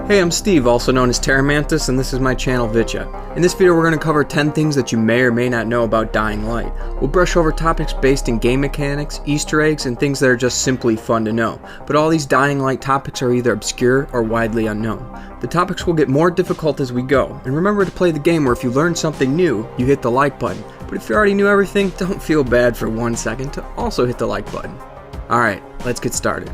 Hey, I'm Steve, also known as TerraMantis, and this is my channel ViiTCHA. In this video we're going to cover 10 things that you may or may not know about Dying Light. We'll brush over topics based in game mechanics, Easter eggs, and things that are just simply fun to know. But all these Dying Light topics are either obscure or widely unknown. The topics will get more difficult as we go, and remember to play the game where if you learn something new, you hit the like button. But if you already knew everything, don't feel bad for 1 second to also hit the like button. Alright, let's get started.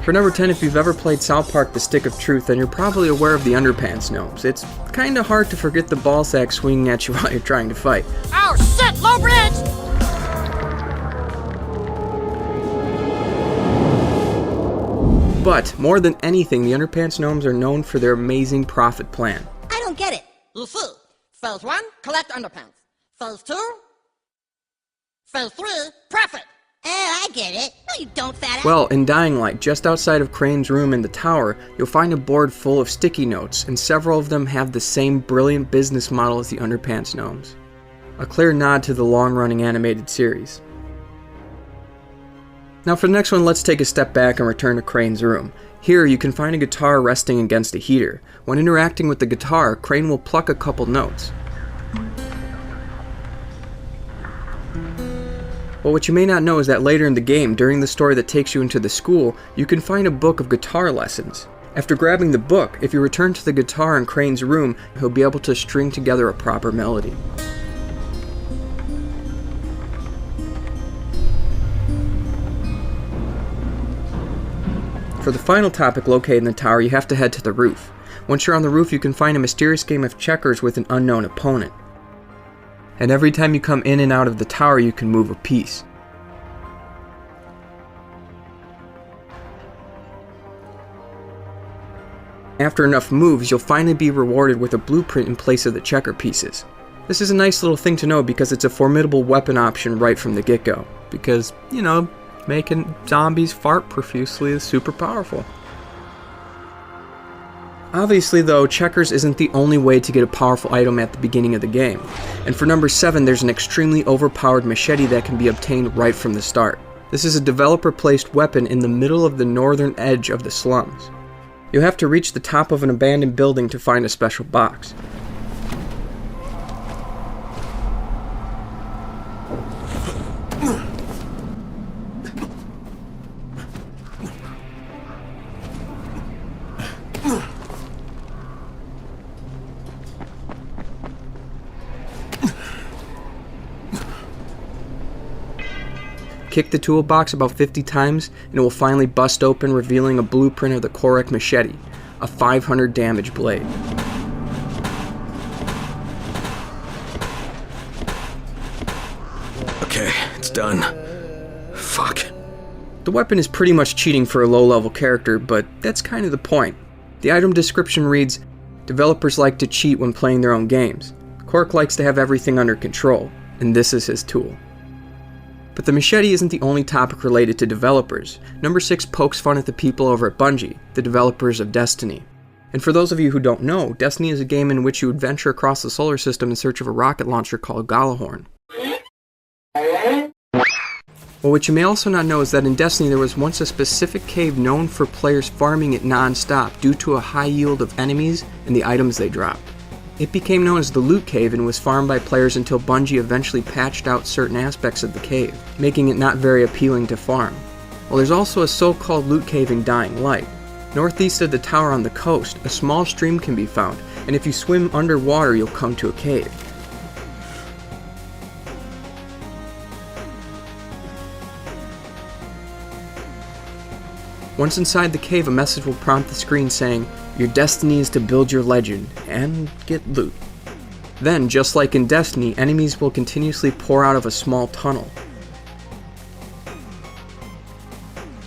For number 10, if you've ever played South Park The Stick of Truth, then you're probably aware of the underpants gnomes. It's kinda hard to forget the ball sack swinging at you while you're trying to fight. Oh shit, low bridge! But, more than anything, the underpants gnomes are known for their amazing profit plan. I don't get it. You see, phase 1, collect underpants. Phase 2, phase 3, profit. Oh, I get it. No, you don't, fat ass. Well, in Dying Light, just outside of Crane's room in the tower, you'll find a board full of sticky notes, and several of them have the same brilliant business model as the underpants gnomes. A clear nod to the long-running animated series. Now for the next one, let's take a step back and return to Crane's room. Here, you can find a guitar resting against a heater. When interacting with the guitar, Crane will pluck a couple notes. Well, what you may not know is that later in the game, during the story that takes you into the school, you can find a book of guitar lessons. After grabbing the book, if you return to the guitar in Crane's room, he'll be able to string together a proper melody. For the final topic located in the tower, you have to head to the roof. Once you're on the roof, you can find a mysterious game of checkers with an unknown opponent. And every time you come in and out of the tower, you can move a piece. After enough moves, you'll finally be rewarded with a blueprint in place of the checker pieces. This is a nice little thing to know because it's a formidable weapon option right from the get-go. Because, you know, making zombies fart profusely is super powerful. Obviously though, checkers isn't the only way to get a powerful item at the beginning of the game. And for number 7, there's an extremely overpowered machete that can be obtained right from the start. This is a developer-placed weapon in the middle of the northern edge of the slums. You'll have to reach the top of an abandoned building to find a special box. Kick the toolbox about 50 times and it will finally bust open, revealing a blueprint of the Korek Machete, a 500 damage blade. Okay, it's done. Fuck. The weapon is pretty much cheating for a low-level character, but that's kind of the point. The item description reads, "Developers like to cheat when playing their own games. Korek likes to have everything under control, and this is his tool." But the machete isn't the only topic related to developers. Number 6 pokes fun at the people over at Bungie, the developers of Destiny. And for those of you who don't know, Destiny is a game in which you adventure across the solar system in search of a rocket launcher called Galahorn. Well, what you may also not know is that in Destiny there was once a specific cave known for players farming it non-stop due to a high yield of enemies and the items they dropped. It became known as the Loot Cave and was farmed by players until Bungie eventually patched out certain aspects of the cave, making it not very appealing to farm. Well, there's also a so-called Loot Cave in Dying Light. Northeast of the tower on the coast, a small stream can be found, and if you swim underwater you'll come to a cave. Once inside the cave, a message will prompt the screen saying, "Your destiny is to build your legend, and get loot." Then, just like in Destiny, enemies will continuously pour out of a small tunnel.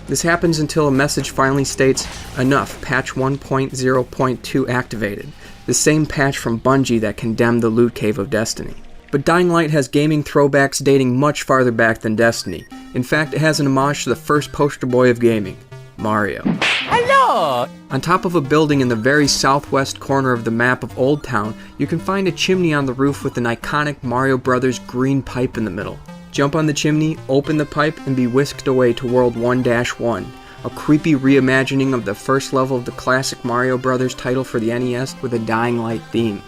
This happens until a message finally states, "Enough, patch 1.0.2 activated," the same patch from Bungie that condemned the Loot Cave of Destiny. But Dying Light has gaming throwbacks dating much farther back than Destiny. In fact, it has an homage to the first poster boy of gaming, Mario. Hello! On top of a building in the very southwest corner of the map of Old Town, you can find a chimney on the roof with an iconic Mario Brothers green pipe in the middle. Jump on the chimney, open the pipe, and be whisked away to World 1-1, a creepy reimagining of the first level of the classic Mario Bros. Title for the NES with a Dying Light theme.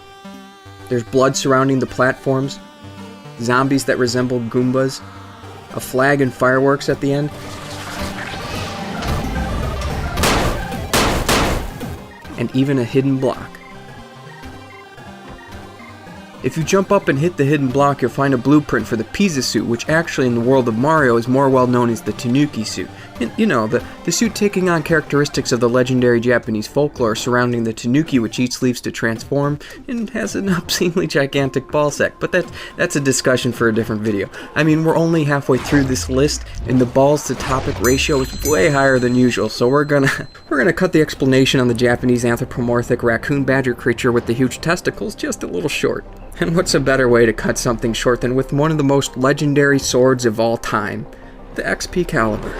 There's blood surrounding the platforms, zombies that resemble Goombas, a flag and fireworks at the end, and even a hidden block. If you jump up and hit the hidden block, you'll find a blueprint for the Pizza suit, which actually in the world of Mario is more well known as the Tanuki suit. And, you know, the suit taking on characteristics of the legendary Japanese folklore surrounding the Tanuki, which eats leaves to transform, and has an obscenely gigantic ball sack. But that's a discussion for a different video. I mean, we're only halfway through this list, and the balls to topic ratio is way higher than usual, so we're gonna cut the explanation on the Japanese anthropomorphic raccoon badger creature with the huge testicles just a little short. And what's a better way to cut something short than with one of the most legendary swords of all time, the EXPcalibur.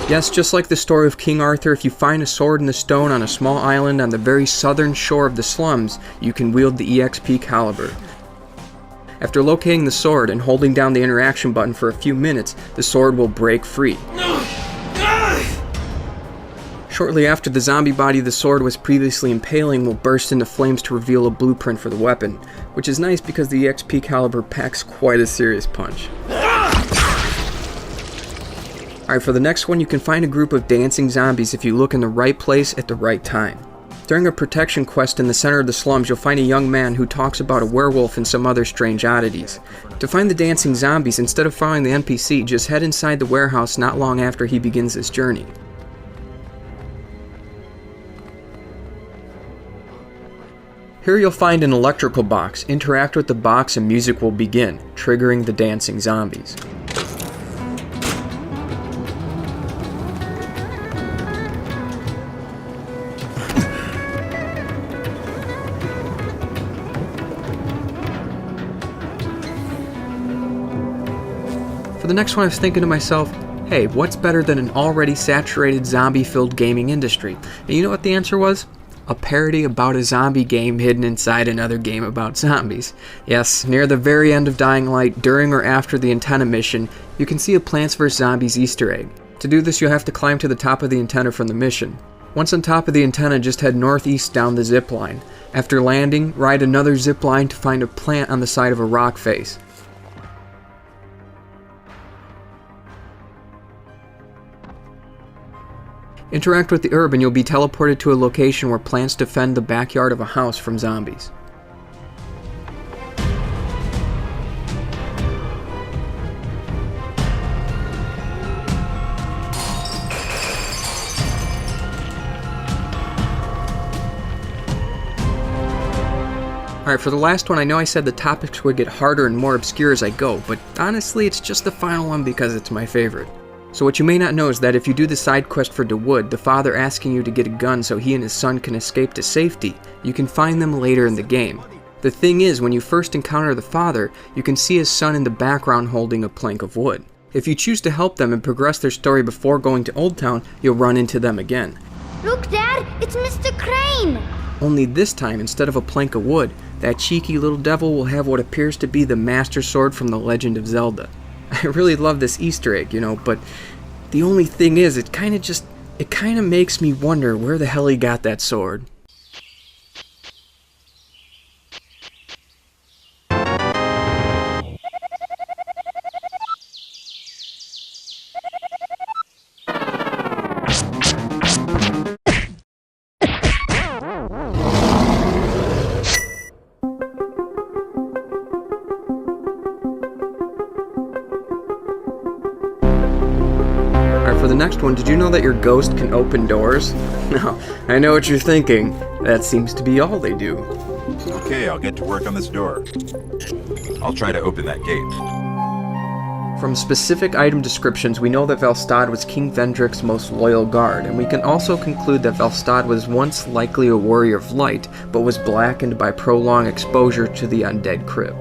Yes, just like the story of King Arthur, if you find a sword in the stone on a small island on the very southern shore of the slums, you can wield the EXPcalibur. After locating the sword and holding down the interaction button for a few minutes, the sword will break free. Shortly after, the zombie body the sword was previously impaling will burst into flames to reveal a blueprint for the weapon, which is nice because the EXPcalibur packs quite a serious punch. Alright, for the next one, you can find a group of dancing zombies if you look in the right place at the right time. During a protection quest in the center of the slums, you'll find a young man who talks about a werewolf and some other strange oddities. To find the dancing zombies, instead of following the NPC, just head inside the warehouse not long after he begins his journey. Here you'll find an electrical box. Interact with the box and music will begin, triggering the dancing zombies. For the next one, I was thinking to myself, hey, what's better than an already saturated zombie-filled gaming industry? And you know what the answer was? A parody about a zombie game hidden inside another game about zombies. Yes, near the very end of Dying Light, during or after the antenna mission, you can see a Plants vs. Zombies Easter egg. To do this, you'll have to climb to the top of the antenna from the mission. Once on top of the antenna, just head northeast down the zip line. After landing, ride another zip line to find a plant on the side of a rock face. Interact with the herb and you'll be teleported to a location where plants defend the backyard of a house from zombies. Alright, for the last one, I know I said the topics would get harder and more obscure as I go, but honestly it's just the final one because it's my favorite. So what you may not know is that if you do the side quest for DeWood, the father asking you to get a gun so he and his son can escape to safety, you can find them later in the game. The thing is, when you first encounter the father, you can see his son in the background holding a plank of wood. If you choose to help them and progress their story before going to Old Town, you'll run into them again. Look, Dad, it's Mr. Crane! Only this time, instead of a plank of wood, that cheeky little devil will have what appears to be the Master Sword from The Legend of Zelda. I really love this Easter egg, you know, but the only thing is, it kind of makes me wonder where the hell he got that sword. For the next one, did you know that your ghost can open doors? No, I know what you're thinking. That seems to be all they do. Okay, I'll get to work on this door. I'll try to open that gate. From specific item descriptions, we know that Velstad was King Vendrick's most loyal guard, and we can also conclude that Velstad was once likely a warrior of light, but was blackened by prolonged exposure to the undead crypt.